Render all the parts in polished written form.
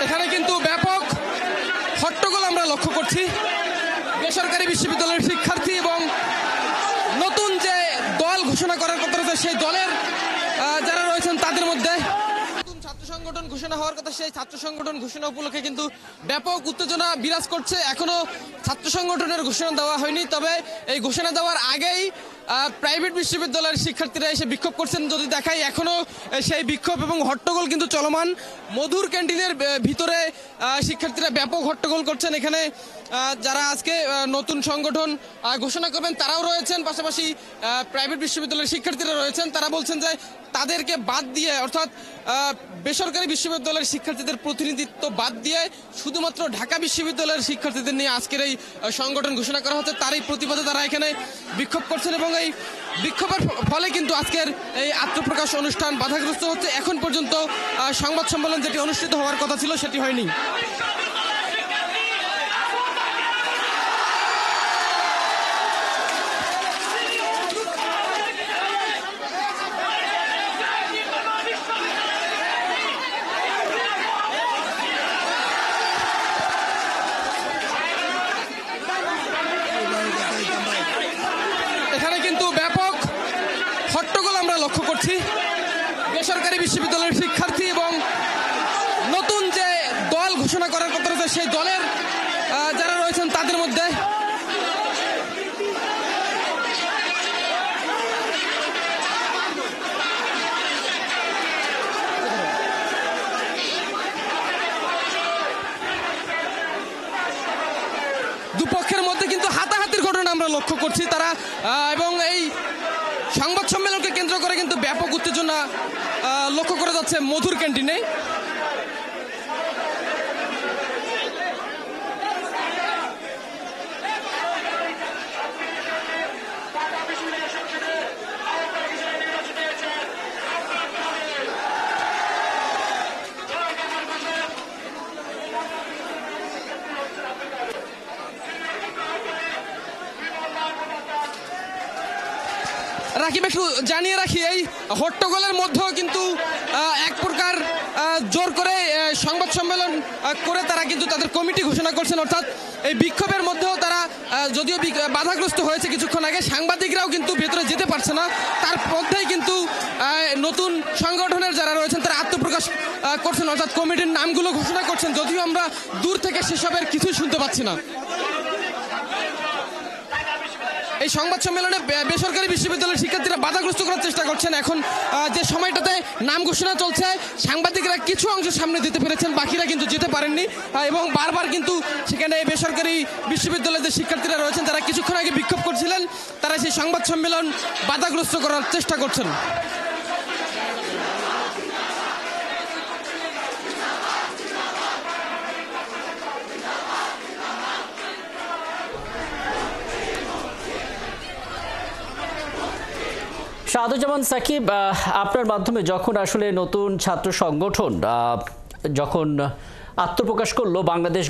এখানে কিন্তু ব্যাপক হট্টগোল আমরা লক্ষ্য করছি। বেসরকারি বিশ্ববিদ্যালয়ের শিক্ষার্থী এবং নতুন যে দল ঘোষণা করার কথা রয়েছে সেই দলের যারা রয়েছেন তাদের মধ্যে নতুন ছাত্র সংগঠন ঘোষণা হওয়ার কথা, সেই ছাত্র সংগঠন ঘোষণা উপলক্ষে কিন্তু ব্যাপক উত্তেজনা বিরাজ করছে। এখনো ছাত্র সংগঠনের ঘোষণা দেওয়া হয়নি, তবে এই ঘোষণা দেওয়ার আগেই প্রাইভেট বিশ্ববিদ্যালয়ের শিক্ষার্থীরা এসে বিক্ষোভ করছেন। যদি দেখাই এখনো সেই বিক্ষোভ এবং হট্টগোল কিন্তু চলমান। মধুর ক্যান্টিনের ভিতরে শিক্ষার্থীরা ব্যাপক হট্টগোল করছেন। এখানে যারা আজকে নতুন সংগঠন ঘোষণা করবেন তারাও রয়েছেন, পাশাপাশি প্রাইভেট বিশ্ববিদ্যালয়ের শিক্ষার্থীরা রয়েছেন। তারা বলছেন যে তাদেরকে বাদ দিয়ে, অর্থাৎ বেসরকারি বিশ্ববিদ্যালয়ের শিক্ষার্থীদের প্রতিনিধিত্ব বাদ দিয়ে শুধুমাত্র ঢাকা বিশ্ববিদ্যালয়ের শিক্ষার্থীদের নিয়ে আজকের এই সংগঠন ঘোষণা করা হচ্ছে। তারই প্রতিবাদে তারা এখানে বিক্ষোভ করছেন এবং এই বিক্ষোভের ফলে কিন্তু আজকের এই আত্মপ্রকাশ অনুষ্ঠান বাধাগ্রস্ত হচ্ছে। এখন পর্যন্ত সংবাদ সম্মেলন যেটি অনুষ্ঠিত হওয়ার কথা ছিল সেটি হয়নি। এখানে কিন্তু ব্যাপক হট্টগোল আমরা লক্ষ্য করছি। বেসরকারি বিশ্ববিদ্যালয়ের শিক্ষার্থী এবং নতুন যে দল ঘোষণা করার কথা রয়েছে সেই দলের যারা রয়েছেন তাদের মধ্যে দুপক্ষের মধ্যে কিন্তু হাতাহাতির ঘটনা আমরা লক্ষ্য করছি। তারা এবং এই সংবাদ সম্মেলনকে কেন্দ্র করে কিন্তু ব্যাপক উত্তেজনা লক্ষ্য করা যাচ্ছে মধুর ক্যান্টিনে। রাকিব, একটু জানিয়ে রাখি, এই হট্টগোলের মধ্যেও কিন্তু এক প্রকার জোর করে সংবাদ সম্মেলন করে তারা কিন্তু তাদের কমিটি ঘোষণা করছেন। অর্থাৎ এই বিক্ষোভের মধ্যেও তারা যদিও বাধাগ্রস্ত হয়েছে কিছুক্ষণ আগে, সাংবাদিকরাও কিন্তু ভেতরে যেতে পারছে না। তার মধ্যেই কিন্তু নতুন সংগঠনের যারা রয়েছেন তারা আত্মপ্রকাশ করছেন, অর্থাৎ কমিটির নামগুলো ঘোষণা করছেন, যদিও আমরা দূর থেকে সেসবের কিছুই শুনতে পাচ্ছি না। এই সংবাদ সম্মেলনে বেসরকারি বিশ্ববিদ্যালয়ের শিক্ষার্থীরা বাধাগ্রস্ত করার চেষ্টা করছেন। এখন যে সময়টাতে নাম ঘোষণা চলছে সাংবাদিকরা কিছু অংশ সামনে দিতে পেরেছেন, বাকিরা কিন্তু যেতে পারেননি এবং বারবার কিন্তু সেখানে বেসরকারি বিশ্ববিদ্যালয়ের যে শিক্ষার্থীরা রয়েছেন তারা কিছুক্ষণ আগে বিক্ষোভ করছিলেন, তারা সেই সংবাদ সম্মেলন বাধাগ্রস্ত করার চেষ্টা করছেন। শাহাদুজ্জামান সাকিব, আপনার মাধ্যমে যখন আসলে নতুন ছাত্র সংগঠন যখন আত্মপ্রকাশ করলো বাংলাদেশ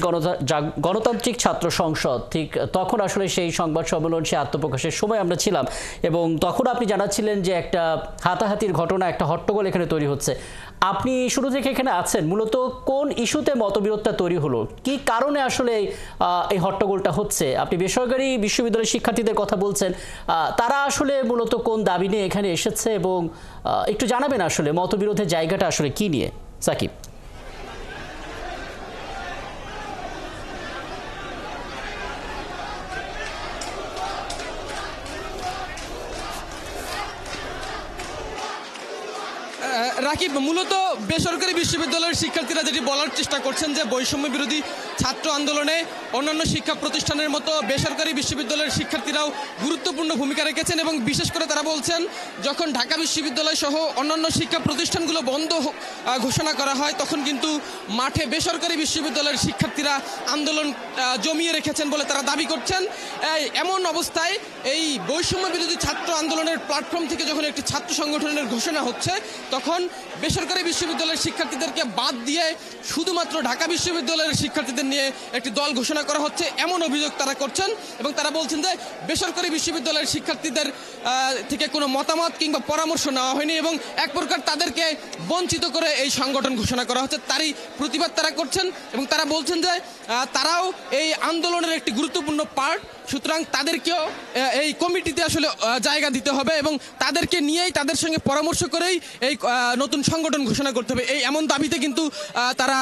গণতান্ত্রিক ছাত্র সংসদ, ঠিক তখন আসলে সেই সংবাদ সম্মেলন, সেই আত্মপ্রকাশের সময় আমরা ছিলাম এবং তখন আপনি জানাচ্ছিলেন যে একটা হাতাহাতির ঘটনা, একটা হট্টগোল এখানে তৈরি হচ্ছে। আপনি শুরু থেকে এখানে আছেন, মূলত কোন ইস্যুতে মতবিরোধটা তৈরি হলো, কি কারণে আসলে এই হট্টগোলটা হচ্ছে? আপনি বেসরকারি বিশ্ববিদ্যালয়ের শিক্ষার্থীদের কথা বলছেন, তারা আসলে মূলত কোন দাবি নিয়ে এখানে এসেছে এবং একটু জানাবেন আসলে মতবিরোধের জায়গাটা আসলে কি নিয়ে, সাকিব? রাকিব, মূলত বেসরকারি বিশ্ববিদ্যালয়ের শিক্ষার্থীরা যেটি বলার চেষ্টা করছেন যে বৈষম্য বিরোধী ছাত্র আন্দোলনে অন্যান্য শিক্ষা প্রতিষ্ঠানের মতো বেসরকারি বিশ্ববিদ্যালয়ের শিক্ষার্থীরাও গুরুত্বপূর্ণ ভূমিকা রেখেছেন এবং বিশেষ করে তারা বলছেন যখন ঢাকা বিশ্ববিদ্যালয় সহ অন্যান্য শিক্ষা প্রতিষ্ঠানগুলো বন্ধ ঘোষণা করা হয় তখন কিন্তু মাঠে বেসরকারি বিশ্ববিদ্যালয়ের শিক্ষার্থীরা আন্দোলন জমিয়ে রেখেছেন বলে তারা দাবি করছেন। এমন অবস্থায় এই বৈষম্য বিরোধী ছাত্র আন্দোলনের প্ল্যাটফর্ম থেকে যখন একটি ছাত্র সংগঠনের ঘোষণা হচ্ছে তখন বেসরকারি বিশ্ববিদ্যালয়ের শিক্ষার্থীদেরকে বাদ দিয়ে শুধুমাত্র ঢাকা বিশ্ববিদ্যালয়ের শিক্ষার্থীদের নিয়ে একটি দল ঘোষণা করা হচ্ছে এমন অভিযোগ তারা করছেন এবং তারা বলছেন যে বেসরকারি বিশ্ববিদ্যালয়ের শিক্ষার্থীদের থেকে কোনো মতামত কিংবা পরামর্শ নেওয়া হয়নি এবং এক প্রকার তাদেরকে বঞ্চিত করে এই সংগঠন ঘোষণা করা হচ্ছে, তারই প্রতিবাদ তারা করছেন এবং তারা বলছেন যে তারাও এই আন্দোলনের একটি গুরুত্বপূর্ণ পার্ট, সুতরাং তাদেরকেও এই কমিটিতে আসলে জায়গা দিতে হবে এবং তাদেরকে নিয়েই তাদের সঙ্গে পরামর্শ করেই এই নতুন সংগঠন ঘোষণা করতে হবে, এই এমন দাবিতে কিন্তু তারা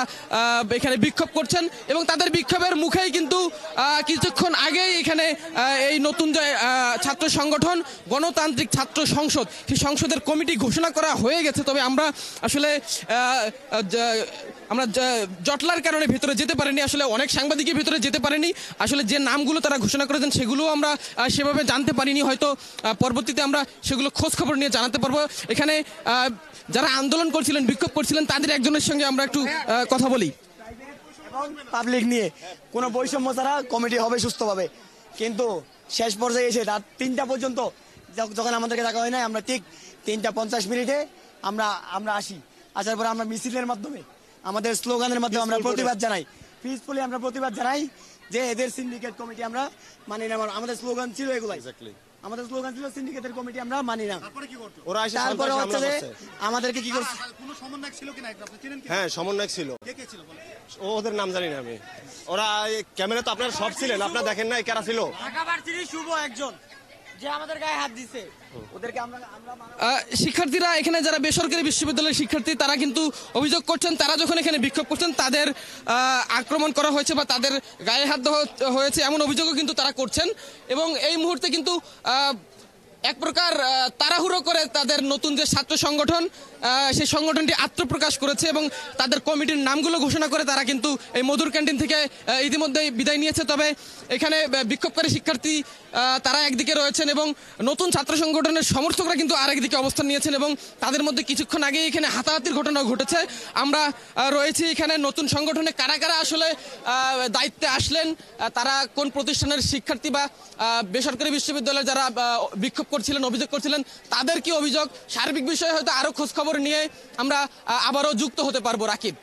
এখানে বিক্ষোভ করছেন এবং তাদের বিক্ষোভের মুখেই কিন্তু কিছুক্ষণ আগেই এখানে এই নতুন যে ছাত্র সংগঠন গণতান্ত্রিক ছাত্র সংসদ, সেই সংসদের কমিটি ঘোষণা করা হয়ে গেছে। তবে আমরা আসলে জটলার কারণে ভেতরে যেতে পারিনি, আসলে অনেক সাংবাদিকের ভেতরে যেতে পারেনি, আসলে যে নামগুলো তারা ঘোষণা করেছেন সেগুলো আমরা সেভাবে জানতে পারিনি, হয়তো পরবর্তীতে আমরা সেগুলো খোঁজ খবর নিয়ে জানাতে পারবো। এখানে যারা আন্দোলন করছিলেন, বিক্ষোভ করছিলেন, তাদের একজনের সঙ্গে আমরা একটু কথা বলি। পাবলিক নিয়ে কোনো বৈষম্য ছাড়া কমিটি হবে সুস্থভাবে, কিন্তু শেষ পর্যায়ে এসে রাত 3টা পর্যন্ত যখন আমাদেরকে ডাকা হয় না, আমরা ঠিক 3:50 আমরা আসি, আসার পরে আমরা মিছিলের মাধ্যমে আমাদের স্লোগানের মাধ্যমে আমরা প্রতিবাদ জানাই, পিসফুলি আমরা প্রতিবাদ জানাই যে এদের সিন্ডিকেট কমিটি আমরা মানি না। আমাদের স্লোগান ছিল এগুলাই, আমাদের স্লোগান ছিল সিন্ডিকেটের কমিটি আমরা মানি না। ওরা এসে তারপরে হচ্ছে যে আমাদেরকে কি করছে, সমন্বয়ক ছিল কিনা আপনি চিনেন কি? হ্যাঁ, সমন্বয়ক ছিল। কে কে ছিল বলেন? ওদের নাম জানি না আমি। ওরা ক্যামেরা তো আপনারা সব ছিলেন, আপনারা দেখেন না কারা ছিল? ঢাকা ভার্সিটির শুভ একজন যে আমাদের গায়ে হাত দিছে, ওদেরকে আমরা শিক্ষার্থীরা এখানে যারা বেসরকারি বিশ্ববিদ্যালয়ের শিক্ষার্থী তারা কিন্তু অভিযোগ করছেন, তারা যখন এখানে বিক্ষোভ করছেন তাদের আক্রমণ করা হয়েছে বা তাদের গায়ে হাত দেওয়া হয়েছে এমন অভিযোগও কিন্তু তারা করছেন এবং এই মুহূর্তে কিন্তু এক প্রকার তাড়াহুড়ো করে তাদের নতুন যে ছাত্র সংগঠন সেই সংগঠনটি আত্মপ্রকাশ করেছে এবং তাদের কমিটির নামগুলো ঘোষণা করে তারা কিন্তু এই মধুর ক্যান্টিন থেকে ইতিমধ্যেই বিদায় নিয়েছে। তবে এখানে বিক্ষোভকারী শিক্ষার্থী তারা একদিকে রয়েছেন এবং নতুন ছাত্র সংগঠনের সমর্থকরা কিন্তু আরেকদিকে অবস্থান নিয়েছেন এবং তাদের মধ্যে কিছুক্ষণ আগে এখানে হাতাহাতির ঘটনা ঘটেছে। আমরা রয়েছি এখানে নতুন সংগঠনে কারা কারা আসলে দায়িত্বে আসলেন, তারা কোন প্রতিষ্ঠানের শিক্ষার্থী বা বেসরকারি বিশ্ববিদ্যালয়ে যারা বিক্ষোভ করছিলেন, অভিযোগ করছিলেন, তাদের কি অভিযোগ, সার্বিক বিষয়ে হয়তো আরো খোঁজ খবর নিয়ে আমরা আবারও যুক্ত হতে পারবো। রাকিব।